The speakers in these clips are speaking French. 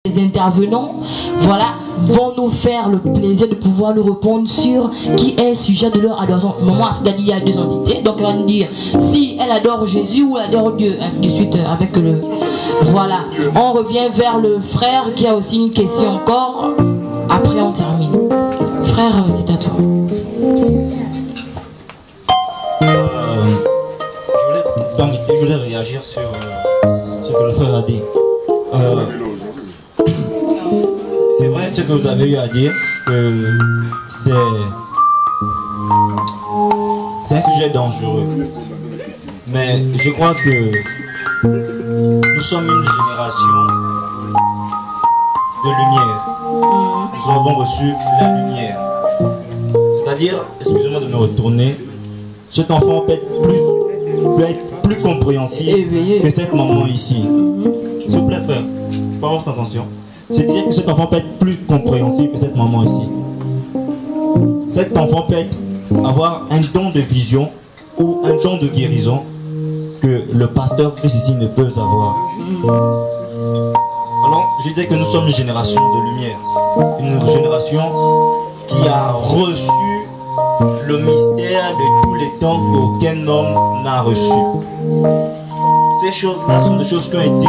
Les intervenants, voilà, vont nous faire le plaisir de pouvoir nous répondre sur qui est sujet de leur adoration. Au moment, c'est-à-dire il y a deux entités, donc elle va nous dire si elle adore Jésus ou elle adore Dieu, ainsi de suite avec le... Voilà, on revient vers le frère qui a aussi une question encore, après on termine. Frère, c'est à toi. Je voulais réagir sur ce que le frère a dit. C'est vrai ce que vous avez eu à dire, que c'est un sujet dangereux. Mais je crois que nous sommes une génération de lumière. Nous avons reçu la lumière. C'est-à-dire, excusez-moi de me retourner, cet enfant peut être plus compréhensif que cette maman ici. S'il vous plaît frère, pas votre attention. Je disais que cet enfant peut être plus compréhensif que cette maman ici. Cet enfant peut avoir un don de vision ou un don de guérison que le pasteur Christ ici ne peut avoir. Alors, je disais que nous sommes une génération de lumière. Une génération qui a reçu le mystère de tous les temps qu'aucun homme n'a reçu. Ces choses-là sont des choses qui ont été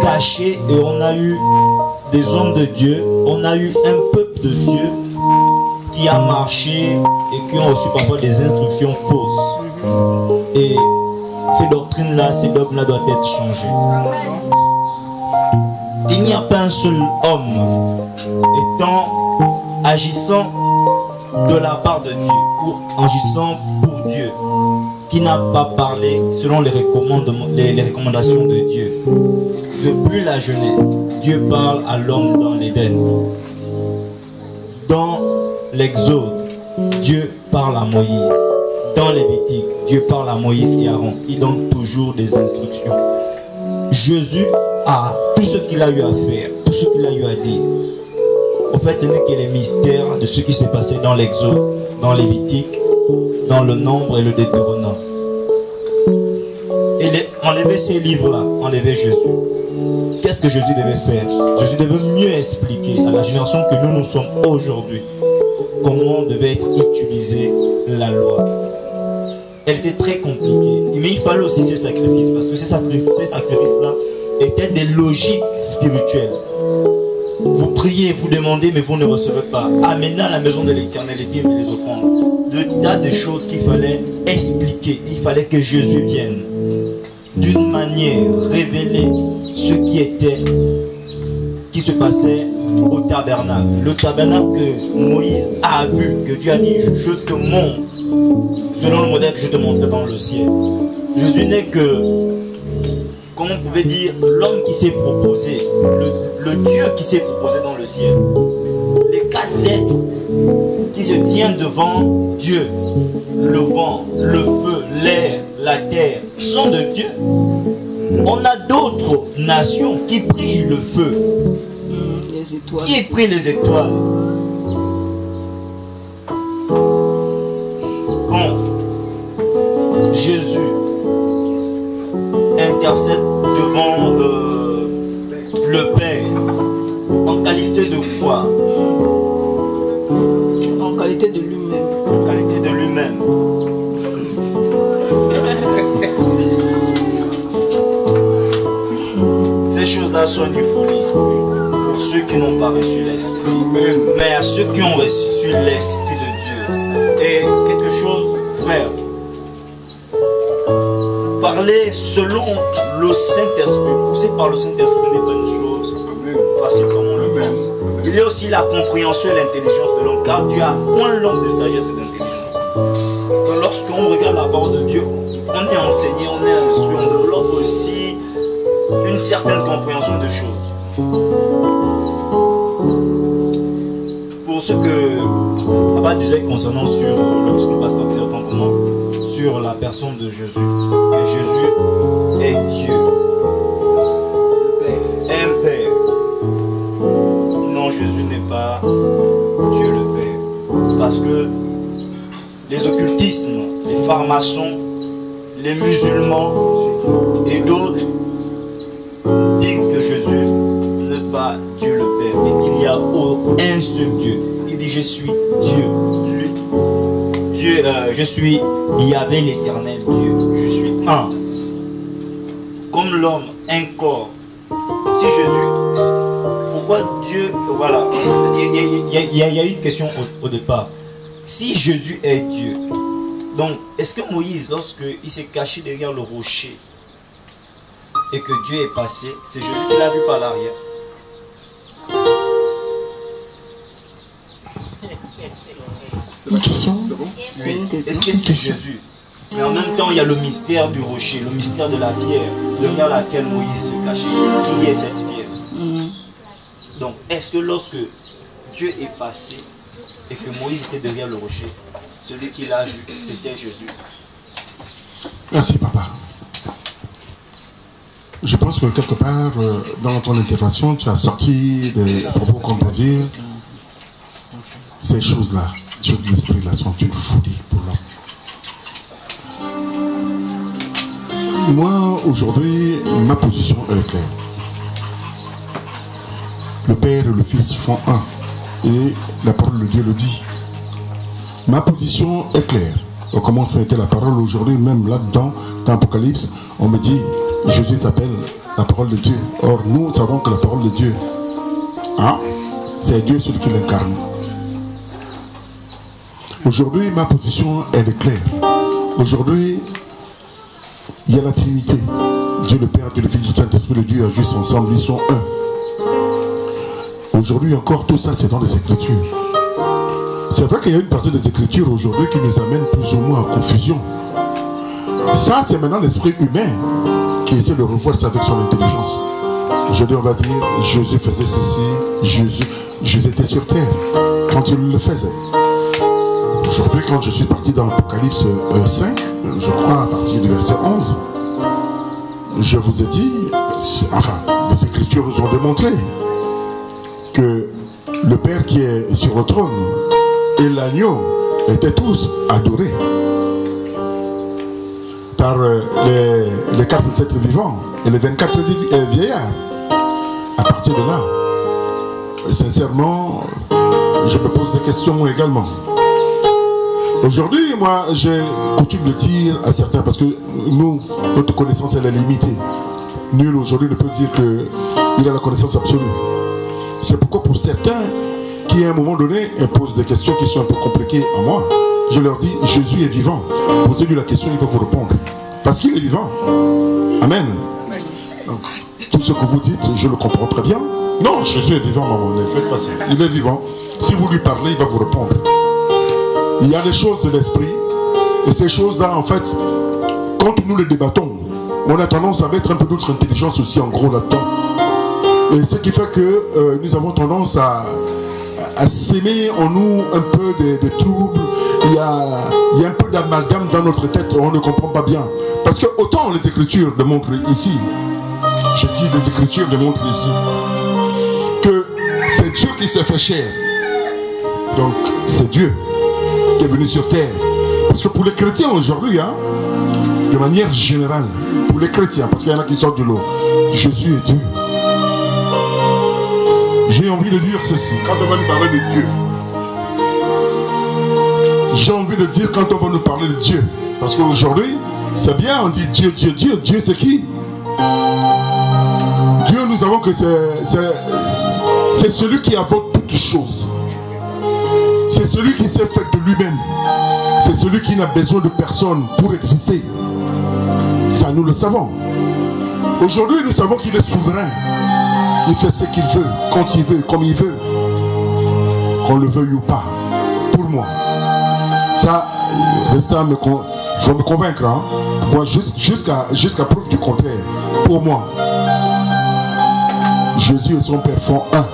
cachées et on a eu des hommes de Dieu, on a eu un peuple de Dieu qui a marché et qui ont reçu parfois des instructions fausses. Et ces doctrines-là, ces dogmes-là doivent être changés. Il n'y a pas un seul homme agissant de la part de Dieu ou agissant pour Dieu qui n'a pas parlé selon les recommandations de Dieu. Depuis la jeunesse, Dieu parle à l'homme dans l'Éden. Dans l'Exode, Dieu parle à Moïse. Dans Lévitique, Dieu parle à Moïse et Aaron. Il donne toujours des instructions. Jésus a tout ce qu'il a eu à faire, tout ce qu'il a eu à dire. En fait, ce n'est que les mystères de ce qui s'est passé dans l'Exode, dans Lévitique, dans le Nombre et le Deutéronome. Et enlever ces livres-là, enlever Jésus. Qu'est-ce que Jésus devait faire? Jésus devait mieux expliquer à la génération que nous sommes aujourd'hui comment devait être utilisée la loi. Elle était très compliquée, mais il fallait aussi ces sacrifices, parce que ces sacrifices-là étaient des logiques spirituelles. Vous priez, vous demandez, mais vous ne recevez pas. Amenez à la maison de l'éternalité mais les offrandes. De tas de choses qu'il fallait expliquer. Il fallait que Jésus vienne d'une manière révéler ce qui se passait au tabernacle. Le tabernacle que Moïse a vu, que Dieu a dit, je te montre, selon le modèle que je te montrerai dans le ciel. Jésus n'est que, comment on pouvait dire, l'homme qui s'est proposé, le Dieu qui s'est proposé dans le ciel. Les 4 êtres qui se tiennent devant Dieu, le vent, le feu, l'air, la terre, sont de Dieu. On a d'autres nations qui prient le feu, les étoiles. Qui prient les étoiles. Bon, Jésus intercède devant le Père en qualité de quoi? En qualité de lui-même. En qualité de lui-même. Ces choses-là sont une folie pour ceux qui n'ont pas reçu l'Esprit. Mais à ceux qui ont reçu l'Esprit de Dieu. Et quelque chose, frère, parler selon le Saint-Esprit, poussé par le Saint-Esprit n'est pas une chose facile comme on le pense. Il y a aussi la compréhension et l'intelligence de l'homme, car Dieu a point l'homme de sagesse et d'intelligence. Donc lorsqu'on regarde la parole de Dieu, on est enseigné, on est instruit, on développe aussi une certaine compréhension de choses. Pour ce que Papa disait concernant sur le pasteur qui s'entend comment, sur la personne de Jésus, que Jésus est Dieu, un Père. Non, Jésus n'est pas Dieu le Père, parce que les occultismes, les pharmaçons, les musulmans et d'autres disent que Jésus n'est pas Dieu le Père et qu'il y a un seul Dieu. Il dit je suis Dieu. Dieu, je suis Yahvé l'éternel Dieu. Je suis un. Comme l'homme, un corps. Si Jésus, pourquoi Dieu, voilà, il y a une question au départ. Si Jésus est Dieu, donc est-ce que Moïse, lorsqu'il s'est caché derrière le rocher et que Dieu est passé, c'est Jésus qui l'a vu par l'arrière? Une question? Oui. Est-ce que c'est Jésus? Mais en même temps, il y a le mystère du rocher, le mystère de la pierre, derrière laquelle Moïse se cachait. Qui est cette pierre? Donc, est-ce que lorsque Dieu est passé et que Moïse était derrière le rocher, celui qui l'a vu, c'était Jésus? Merci, papa. Je pense que quelque part, dans ton intervention, tu as sorti des propos qu'on peut dire. Ces choses-là, les choses de l'esprit, là, sont une folie pour l'homme. Moi, aujourd'hui, ma position est claire. Le Père et le Fils font un. Et la parole de Dieu le dit. Ma position est claire. On commence à mettre la parole aujourd'hui, même là-dedans, dans l'Apocalypse, on me dit, Jésus s'appelle la parole de Dieu. Or, nous savons que la parole de Dieu, hein, c'est Dieu celui qui l'incarne. Aujourd'hui, ma position, elle est claire. Aujourd'hui, il y a la Trinité. Dieu le Père, Dieu le Fils, du Saint-Esprit, le Dieu juste ensemble, ils sont un. Aujourd'hui encore, tout ça, c'est dans les Écritures. C'est vrai qu'il y a une partie des Écritures aujourd'hui qui nous amène plus ou moins en confusion. Ça, c'est maintenant l'esprit humain qui essaie de revoir ça avec son intelligence. Aujourd'hui, on va dire, Jésus faisait ceci, Jésus était sur terre quand il le faisait. Aujourd'hui, quand je suis parti dans l'Apocalypse 5, je crois à partir du verset 11, je vous ai dit, enfin, les Écritures vous ont démontré que le Père qui est sur le trône et l'agneau étaient tous adorés par les 47 vivants et les 24 vieillards. À partir de là, sincèrement, je me pose des questions également. Aujourd'hui, moi, j'ai coutume de dire à certains, parce que nous, notre connaissance, elle est limitée. Nul aujourd'hui ne peut dire qu'il a la connaissance absolue. C'est pourquoi pour certains qui à un moment donné posent des questions qui sont un peu compliquées à moi, je leur dis, Jésus est vivant. Posez-lui la question, il va vous répondre. Parce qu'il est vivant. Amen. Donc, tout ce que vous dites, je le comprends très bien. Non, Jésus est vivant, maman, ne faites pas ça. Il est vivant. Si vous lui parlez, il va vous répondre. Il y a des choses de l'esprit. Et ces choses-là, en fait, quand nous les débattons, on a tendance à mettre un peu d'autre intelligence aussi en gros là-dedans. Et ce qui fait que nous avons tendance à s'aimer en nous un peu des troubles. Il y a un peu d'amalgame dans notre tête, on ne comprend pas bien. Parce que autant les Écritures démontrent ici, je dis les Écritures démontrent ici, que c'est Dieu qui s'est fait chair. Donc c'est Dieu qui est venu sur terre. Parce que pour les chrétiens aujourd'hui, hein, de manière générale, pour les chrétiens, parce qu'il y en a qui sortent de l'eau, Jésus est Dieu. J'ai envie de dire ceci, quand on va nous parler de Dieu. J'ai envie de dire quand on va nous parler de Dieu. Parce qu'aujourd'hui, c'est bien, on dit Dieu, Dieu, Dieu. Dieu, c'est qui? Dieu, nous savons que c'est celui qui invoque toutes choses. C'est celui qui s'est fait de lui-même. C'est celui qui n'a besoin de personne pour exister. Ça, nous le savons. Aujourd'hui, nous savons qu'il est souverain. Il fait ce qu'il veut, quand il veut, comme il veut. Qu'on le veuille ou pas. Pour moi. Ça, il faut me convaincre. Hein. Moi, jusqu'à preuve du contraire. Pour moi. Jésus et son Père font un.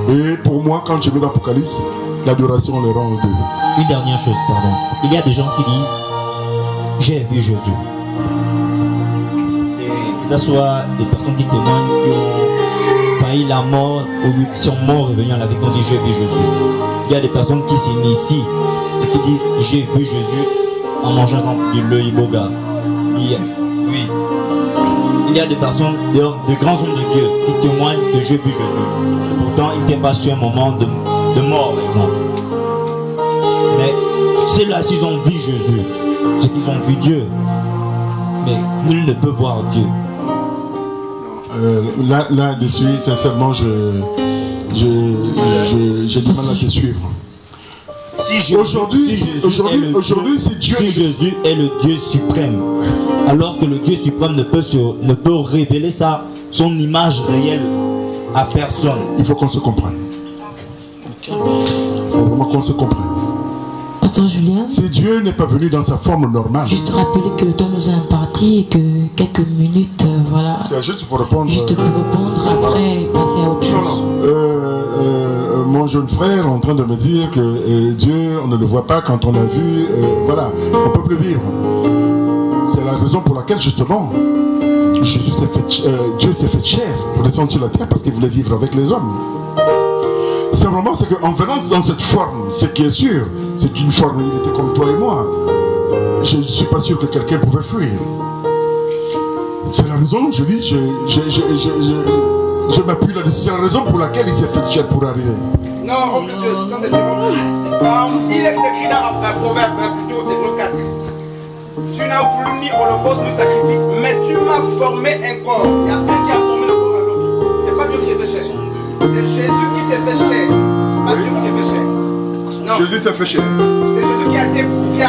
Et pour moi, quand je vais dans l'Apocalypse, l'adoration les rend deux. Une dernière chose, pardon. Il y a des gens qui disent, j'ai vu Jésus. Que ce soit des personnes qui témoignent, qui ont failli la mort, ou qui sont morts et venus à la vie, on dit j'ai vu Jésus. Il y a des personnes qui s'initient et qui disent j'ai vu Jésus en mangeant du l'œil boga. Oui. il y a des personnes, de grands hommes de Dieu qui témoignent que j'ai vu Jésus. Pourtant, ils n'étaient pas sur un moment de mort, par exemple. Mais ceux-là, s'ils ont vu Jésus, c'est qu'ils ont vu Dieu. Mais nul ne peut voir Dieu. Là-dessus, sincèrement, j'ai du mal à te suivre. Aujourd'hui, si Jésus est le Dieu suprême, alors que le Dieu suprême ne peut révéler son image réelle à personne. Il faut qu'on se comprenne. Il faut vraiment qu'on se comprenne. Pasteur Julien, si Dieu n'est pas venu dans sa forme normale, juste rappeler que le temps nous est imparti et que quelques minutes, voilà. C'est juste pour répondre. Juste pour répondre, après passer à autre chose. Mon jeune frère est en train de me dire que Dieu, on ne le voit pas quand on l'a vu. Voilà, on ne peut plus vivre. C'est la raison pour laquelle justement Dieu s'est fait chair pour descendre sur la terre parce qu'il voulait vivre avec les hommes. Simplement, c'est qu'en venant dans cette forme, ce qui est sûr, c'est une forme, il était comme toi et moi. Je ne suis pas sûr que quelqu'un pouvait fuir. C'est la raison, je dis, je m'appuie là-dessus. C'est la raison pour laquelle il s'est fait chair pour arriver. Non, homme de Dieu, c'est il est écrit dans Proverbe, plutôt Hébreux 4. Tu n'as voulu ni holocauste ni sacrifice, mais tu m'as formé un corps. Il y a un qui a formé le corps à l'autre. C'est pas Dieu qui s'est fait chair. C'est Jésus qui s'est fait chair. Pas Dieu qui s'est fait chair. Non. Jésus s'est fait chair. C'est Jésus qui a été fou, c'est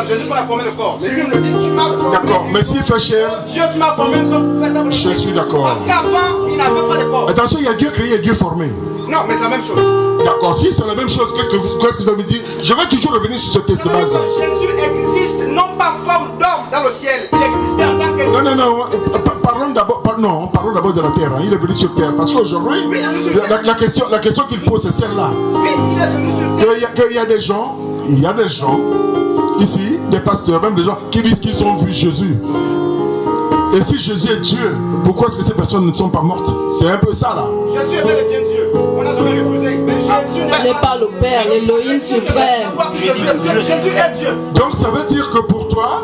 Jésus qui a formé le corps. Mais lui me le dit, tu m'as formé. D'accord, mais s'il fait chair. Dieu, tu m'as formé un corps pour faire ta volonté. Je suis d'accord. Parce qu'avant, il n'avait pas de corps. Attention, il y a Dieu créé et Dieu formé. Non, mais c'est la même chose. D'accord, si c'est la même chose, qu'est-ce que vous avez dit? Je vais toujours revenir sur ce texte de base. Jésus existe non pas en forme d'homme dans le ciel, il existait en tant que... Non, parlons d'abord de la terre, hein. Il est venu sur terre, parce qu'aujourd'hui, oui, la question qu'il pose c'est celle-là. Oui, il est venu sur terre. Il y a des gens ici, des pasteurs, même des gens qui disent qu'ils ont vu Jésus. Et si Jésus est Dieu, pourquoi est-ce que ces personnes ne sont pas mortes? C'est un peu ça là. Jésus est bel et bien Dieu. On n'a jamais refusé. Mais Jésus n'est pas le Père, l'Élohim suprême. Jésus est Dieu. Donc ça veut dire que pour toi,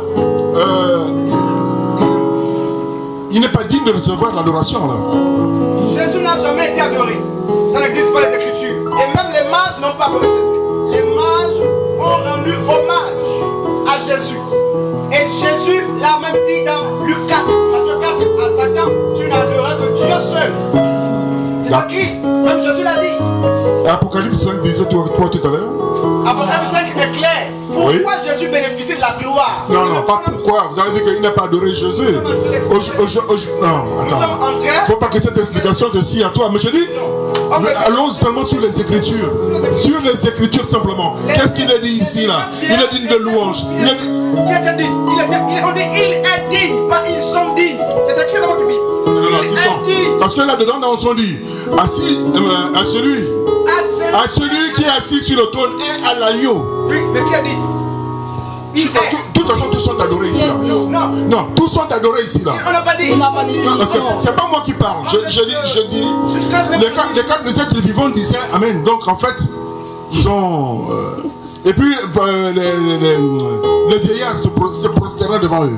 il n'est pas digne de recevoir l'adoration là. Jésus n'a jamais été adoré. Ça n'existe pas les Écritures. Et même les mages n'ont pas adoré Jésus. Les mages ont rendu hommage à Jésus. Et Jésus l'a même dit dans Luc 4, Matthieu 4, à Satan, tu n'adoreras que Dieu seul. C'est écrit, même Jésus l'a dit. Apocalypse 5 disait toi tout à l'heure. Apocalypse 5 est clair. Pourquoi oui. Jésus bénéficie de la gloire? Non, pas pourquoi. Vous avez dit qu'il n'a pas adoré Jésus. Non, attends. Il ne faut pas que cette explication te scie à toi. Mais je dis, allons seulement sur les Écritures. Sur les Écritures simplement. Qu'est-ce qu'il a dit ici là? Il est digne de louange. Il est digne. On dit il est digne, pas ils sont dignes. C'est écrit dans votre Bible. Non, ils sont. Parce que là-dedans, on s'en dit assis à celui qui est assis sur le trône et à l'agneau. Oui, mais qui a dit? De toute façon, tous sont adorés ici là. Non, tous sont adorés ici là. On n'a pas dit. C'est pas moi qui parle. Je dis. Les quatre êtres vivants disaient Amen. Donc en fait, ils ont. Et puis les vieillards se prosternaient devant eux.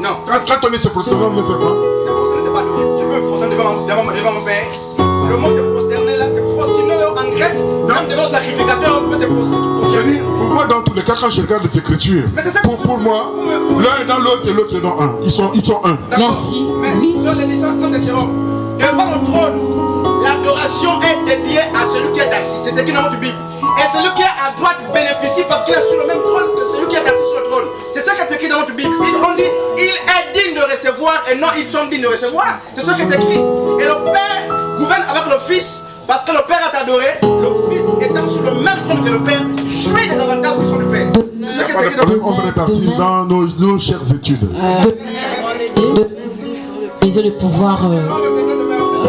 Non. Quand on est se prosterner, on ne fait pas. Se prosterner, c'est pas adoré. Je peux me prosterner devant mon père. Le mot se prosterner là, c'est prostiner en grec. Même devant le sacrificateur, on peut se prosterner. Pour moi, dans tous les cas, quand je regarde les Écritures, pour moi, l'un est dans l'autre et l'autre est dans un. Ils sont un. Merci. Mais devant le trône, l'adoration est dédiée à celui qui est assis. C'est écrit dans votre Bible. Et celui qui est à droite bénéficie parce qu'il est sur le même trône que celui qui est assis sur le trône. C'est ça qui est écrit dans votre Bible. On dit, il est digne de recevoir et non, ils sont dignes de recevoir. C'est ça qui est écrit. Et le Père gouverne avec le Fils parce que le Père est adoré. Le Fils étant sur le même trône que le Père, jouit des avantages qui sont du Père. C'est ça qui est écrit dans votre Bible. On va repartir dans nos chères études. De pouvoir.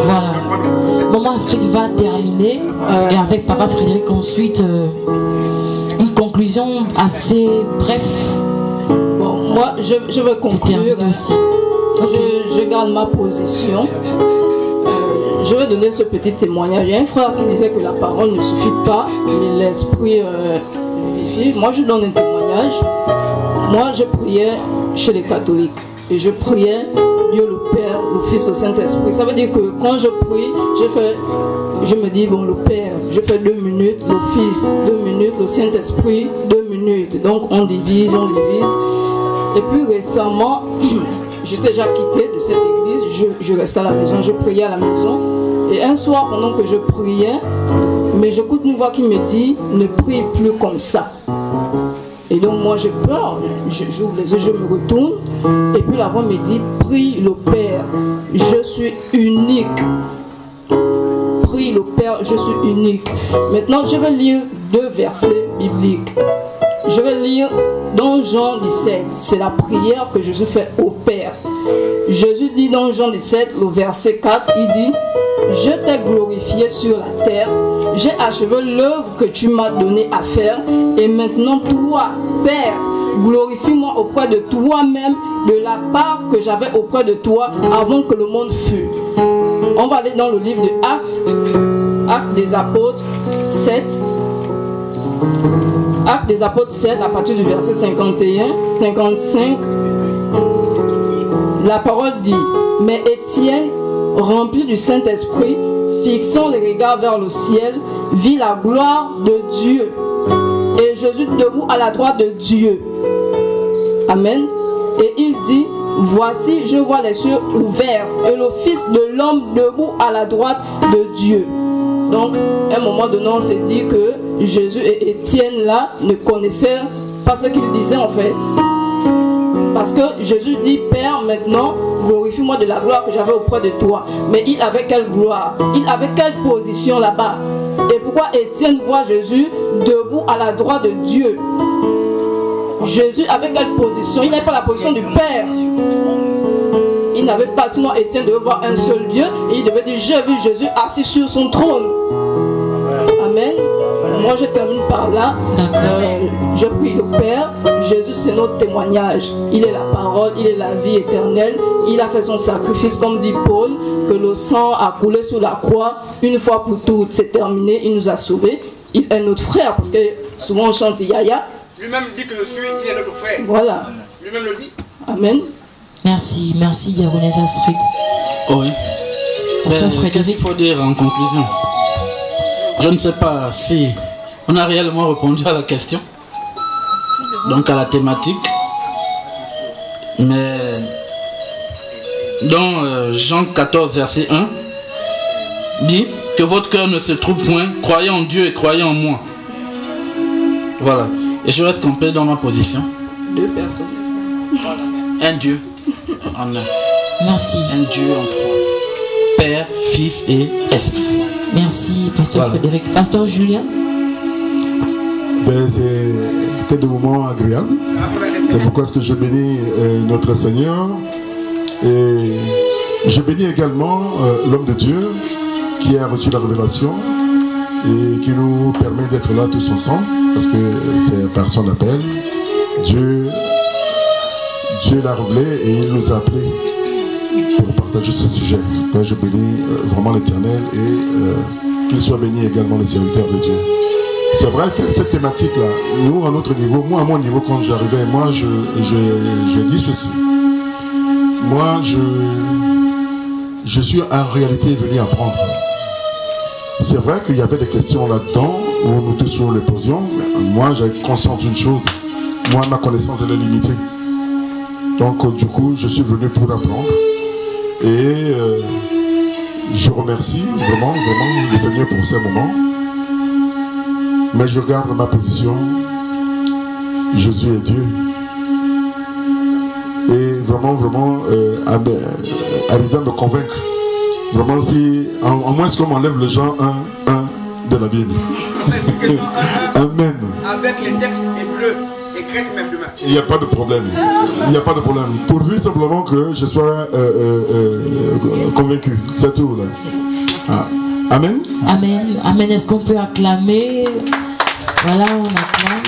Voilà. Maman Astrid va terminer et avec Papa Frédéric ensuite une conclusion assez bref. Bon, moi je veux conclure aussi. Je garde ma position. Je vais donner ce petit témoignage. Il y a un frère qui disait que la parole ne suffit pas, mais l'esprit vivifie. Moi je donne un témoignage. Moi je priais chez les catholiques et je priais Dieu le Père, le Fils, le Saint-Esprit. Ça veut dire que quand je prie, je me dis, bon, le Père, je fais 2 minutes, le Fils, 2 minutes, le Saint-Esprit, 2 minutes. Donc on divise. Et puis récemment, j'étais déjà quitté de cette église, je restais à la maison, je priais à la maison. Et un soir, pendant que je priais, mais j'écoute une voix qui me dit, ne prie plus comme ça. Et donc moi j'ai peur, j'ouvre les yeux, je me retourne, et puis la voix me dit, prie le Père, je suis unique. Prie le Père, je suis unique. Maintenant je vais lire 2 versets bibliques. Je vais lire dans Jean 17, c'est la prière que Jésus fait au Père. Jésus dit dans Jean 17, le verset 4, il dit, je t'ai glorifié sur la terre, j'ai achevé l'œuvre que tu m'as donné à faire, et maintenant toi, Père, glorifie-moi auprès de toi-même de la part que j'avais auprès de toi avant que le monde fût. On va aller dans le livre de Actes des Apôtres 7. Actes des Apôtres 7, à partir du verset 51, 55. La parole dit, mais Étienne, rempli du Saint-Esprit, fixant les regards vers le ciel, vit la gloire de Dieu et Jésus debout à la droite de Dieu. Amen. Et il dit, voici, je vois les cieux ouverts et le Fils de l'homme debout à la droite de Dieu. Donc, à un moment donné, on s'est dit que Jésus et Étienne là ne connaissaient pas ce qu'il disait en fait. Parce que Jésus dit, Père, maintenant, glorifie-moi de la gloire que j'avais auprès de toi. Mais il avait quelle gloire? Il avait quelle position là-bas? Et pourquoi Étienne voit Jésus debout à la droite de Dieu? Jésus avait quelle position? Il n'avait pas la position du Père. Il n'avait pas, sinon Étienne devait voir un seul Dieu. Et il devait dire, j'ai vu Jésus assis sur son trône. Amen. Moi je termine par là. Je prie le Père. Jésus c'est notre témoignage. Il est la parole, il est la vie éternelle. Il a fait son sacrifice comme dit Paul, que le sang a coulé sur la croix une fois pour toutes. C'est terminé, il nous a sauvés. Il est notre frère parce que souvent on chante Yaya. Lui-même dit que je suis, il est notre frère. Voilà. Lui-même le dit. Amen. Merci, merci Diakonesse Astrid. Oui. Qu'est-ce qu'il faut dire en conclusion? Je ne sais pas si on a réellement répondu à la question, donc à la thématique, mais dans Jean 14 verset 1 dit que votre cœur ne se trouble point, croyez en Dieu et croyez en moi. Voilà, et je reste complet dans ma position. 2 personnes. Un Dieu en un. Merci. Un Dieu en 3. Père, Fils et Esprit. Merci, Pasteur Frédéric. Pasteur Julien. C'était des moments agréables. C'est pourquoi est-ce que je bénis notre Seigneur. Et je bénis également l'homme de Dieu qui a reçu la révélation et qui nous permet d'être là tous ensemble. Parce que c'est par son appel. Dieu l'a révélé et il nous a appelés pour partager ce sujet. Moi, je bénis vraiment l'Éternel et qu'il soit béni également les serviteurs de Dieu. C'est vrai que cette thématique-là, nous, à notre niveau, moi, à mon niveau, quand j'arrivais, moi, je dis ceci. Moi, je suis en réalité venu apprendre. C'est vrai qu'il y avait des questions là-dedans où nous tous nous les posions. Mais moi, j'avais conscience d'une chose. Moi, ma connaissance, elle est limitée. Donc, du coup, je suis venu pour apprendre. Et je remercie vraiment le Seigneur pour ces moments. Mais je garde ma position. Jésus est Dieu. Et vraiment, arriver à me convaincre. Vraiment, si, en moins, comme on enlève le genre 1 de la Bible. Amen. Avec les textes hébreux et grecs même demain. Il n'y a pas de problème. Il n'y a pas de problème. Pourvu simplement que je sois convaincu. C'est tout là. Ah. Amen. Amen. Amen. Est-ce qu'on peut acclamer? Voilà, on acclame.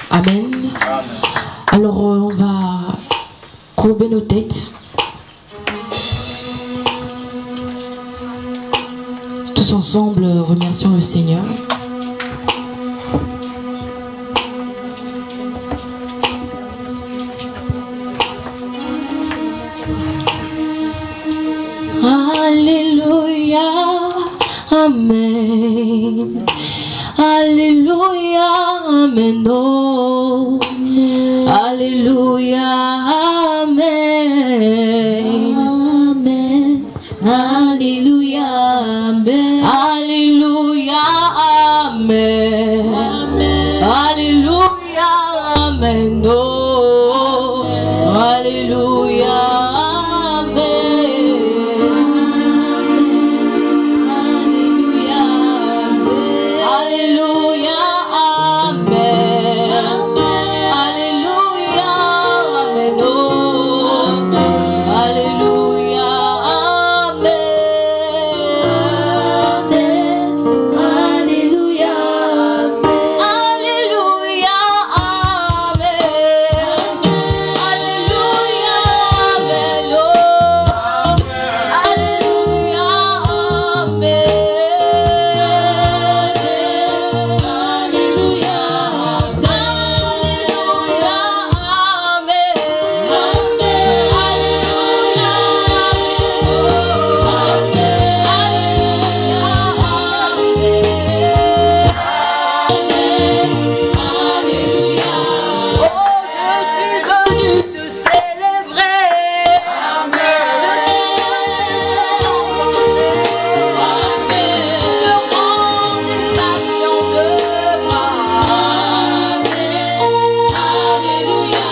Amen. Alors on va courber nos têtes. Tous ensemble, remercions le Seigneur. Alléluia, Amen. Alléluia, Amen. Oh. Alléluia, Amen. Amen. Alléluia, Amen. Alléluia, Amen. Alléluia, Amen. Oh. Alléluia, Amen. Alléluia, Amen. Alléluia, Amen. Oh. Alléluia, Amen. Alléluia, Amen. Alléluia, Amen. Alléluia, Amen. Oh. Alléluia,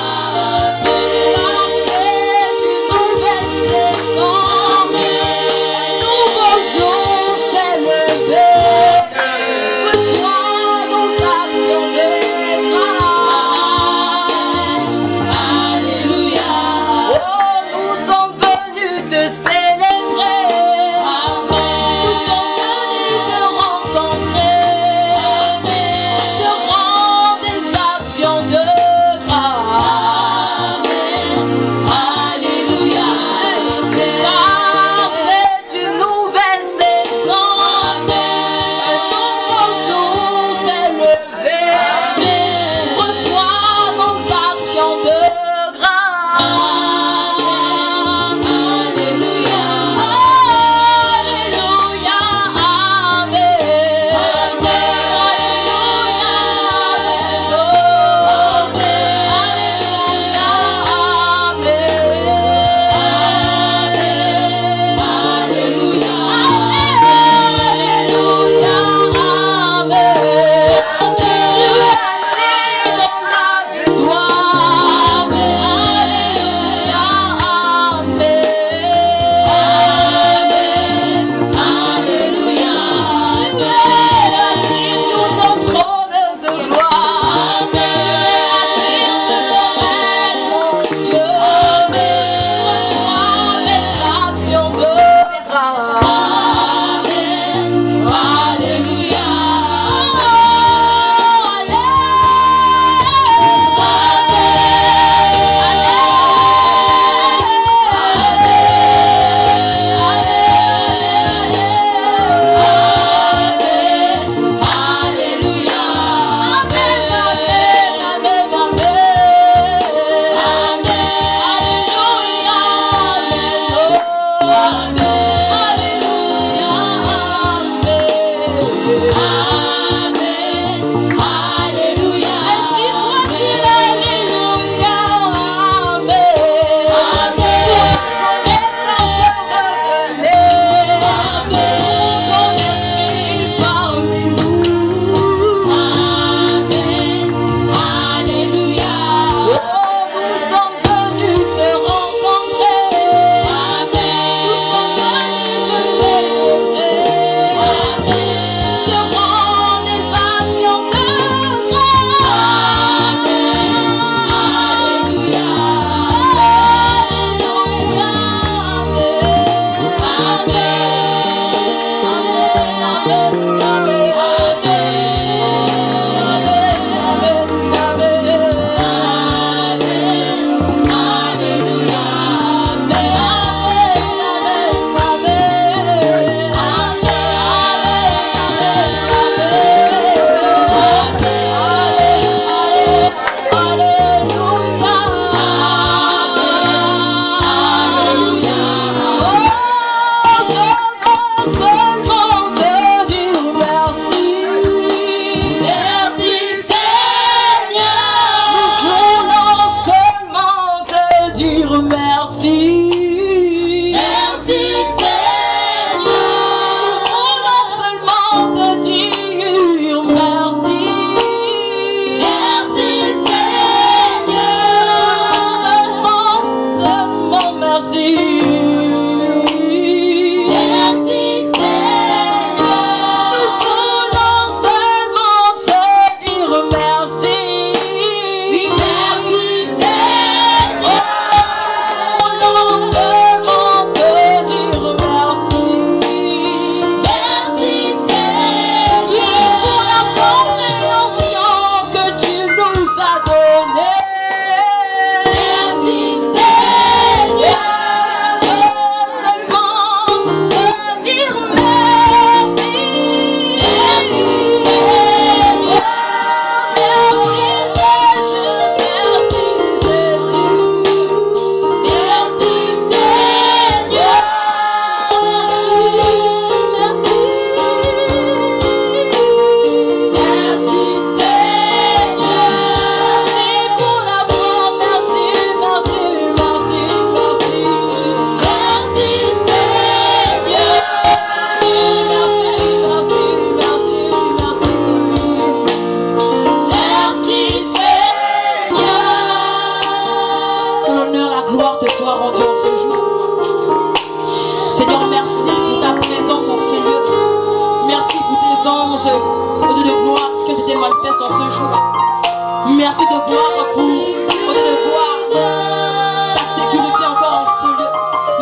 Amen. manifeste en ce jour. Merci de gloire ta sécurité encore en ce lieu.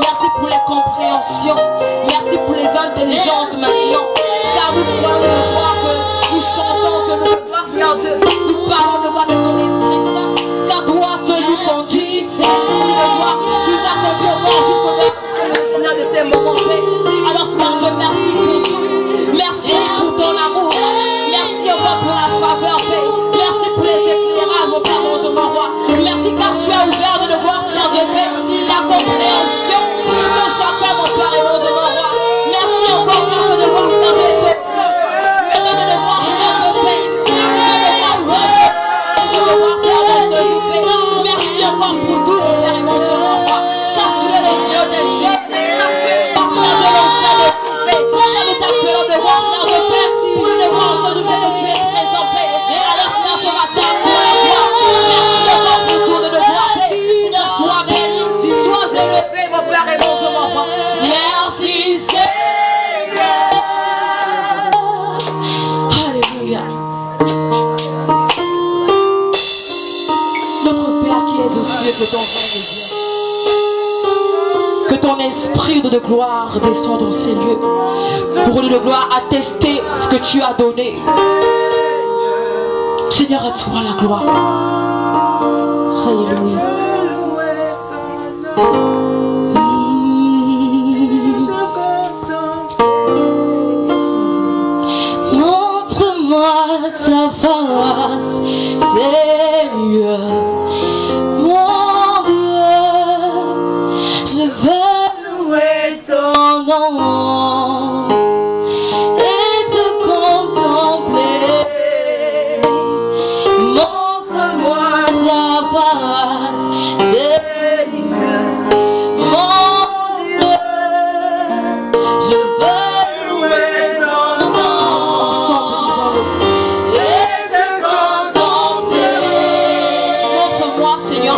Merci pour les compréhensions. Merci pour les intelligences maintenant. Car nous croyons de voir que nous chantons, que nous nous parlons de voir avec ton Esprit Saint. Car toi seul nous conduis. Tu nous accomplis encore jusqu'au bout de ces moments faits. Alors Seigneur, je merci pour tout. Merci pour ton amour. Merci encore pour la faveur paix. Merci pour les éclairages, mon Père, mon Dieu, mon roi. Merci car tu as ouvert de voir, Seigneur Dieu, la compréhension de chacun, mon Père et mon Dieu, mon roi. Merci encore car tu as de voir, Seigneur Dieu, de voir, Seigneur Dieu, merci encore pour tout, mon Père et mon Dieu, mon roi. Car tu es le Dieu des dieux. Nous t'appelons de voir, Seigneur de Père, pour nous de voir aujourd'hui que tu es présent, paix. Alors, Seigneur, ce matin, tu es la gloire. Merci encore pour tout de voir, paix. Seigneur, sois béni, sois élevé, mon Père et mon Dieu, mon roi. Merci, Seigneur. Alléluia. Notre Père qui es aux cieux, que ton nom devienne. Que ton esprit de gloire descende dans ces lieux. Pour lui de gloire attester ce que tu as donné. Seigneur, à toi la gloire. Alléluia. Montre-moi ta face, Seigneur. Mon Dieu, je veux louer ton nom et te contempler. Montre-moi ta face, Seigneur. Mon Dieu, je veux louer ton nom. Ensemble, disons-le. Et te contempler. Montre-moi, Seigneur.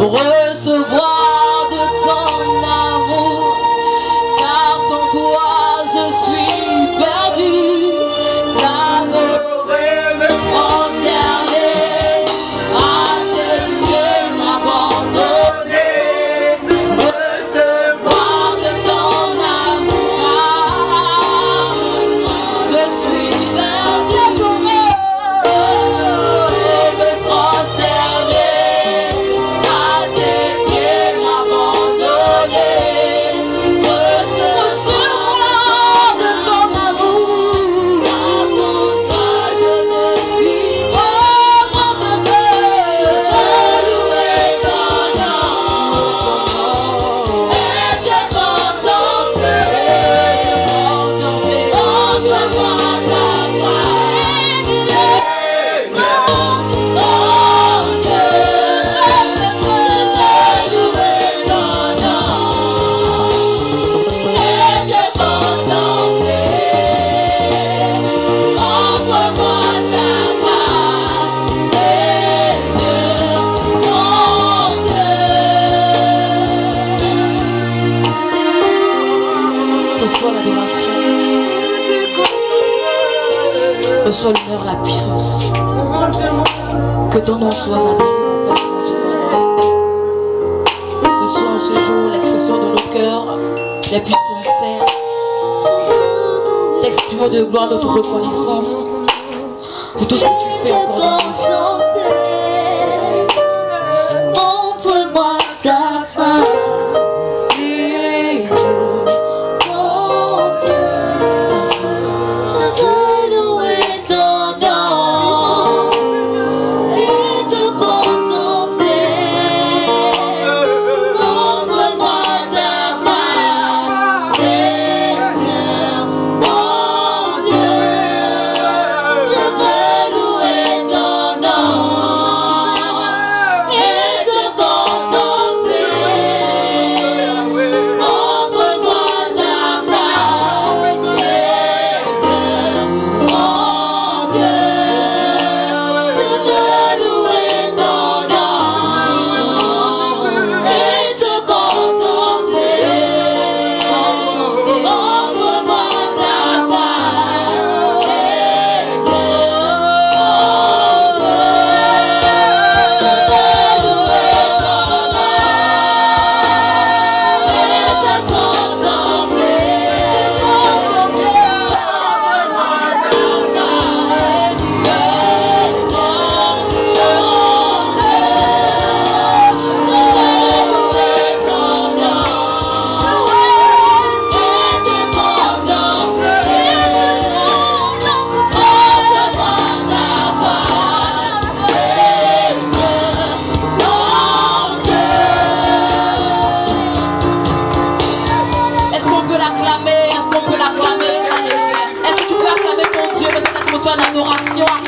Recevoir de ton amour, car sans toi je suis perdu. T'adorer, me prosterner, à tes pieds m'abandonner. Recevoir de ton amour, je suis perdu. T'adorer, me prosterner, à tes Reçois l'adoration. Reçois l'honneur, la puissance. Que ton nom soit adoré, mon Père, mon Dieu. Reçois en ce jour l'expression de nos cœurs les plus sincères. T'exprimons de gloire notre reconnaissance pour tout ce que tu fais encore dans nos vies. Montre-moi ta face.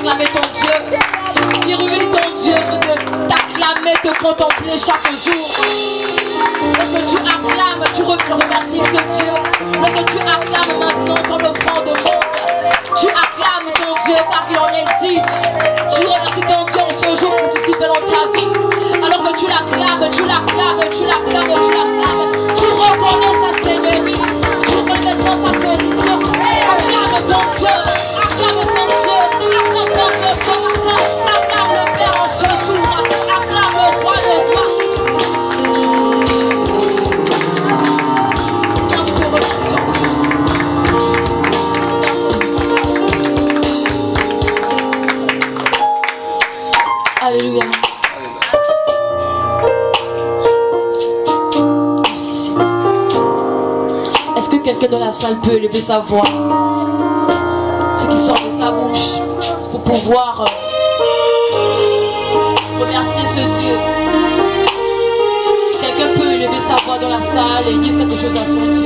Acclamer ton Dieu, irruer ton Dieu, t'acclamer, te contempler chaque jour. Et que tu acclames, tu remercies ce Dieu. Et que tu acclames maintenant ton offrant de monde. Tu acclames ton Dieu car il en est dit. Tu remercies ton Dieu en ce jour pour tout ce qu'il fait dans ta vie. Alors que tu l'acclames, tu l'acclames, tu l'acclames, tu l'acclames. Tu reconnais sa seigneurie. Tu reconnais sa position. Acclame ton Dieu. Acclame ton Dieu. Acclame ton Dieu ce matin. Acclame le Père en ce jour. Acclame le Roi de Rois. Nous te remercions. Alléluia. Merci Seigneur. Est-ce que quelqu'un dans la salle peut élever sa voix, ce qui sort de sa bouche, pour pouvoir remercier ce Dieu? Quelqu'un peut élever sa voix dans la salle et dire quelque chose à son Dieu?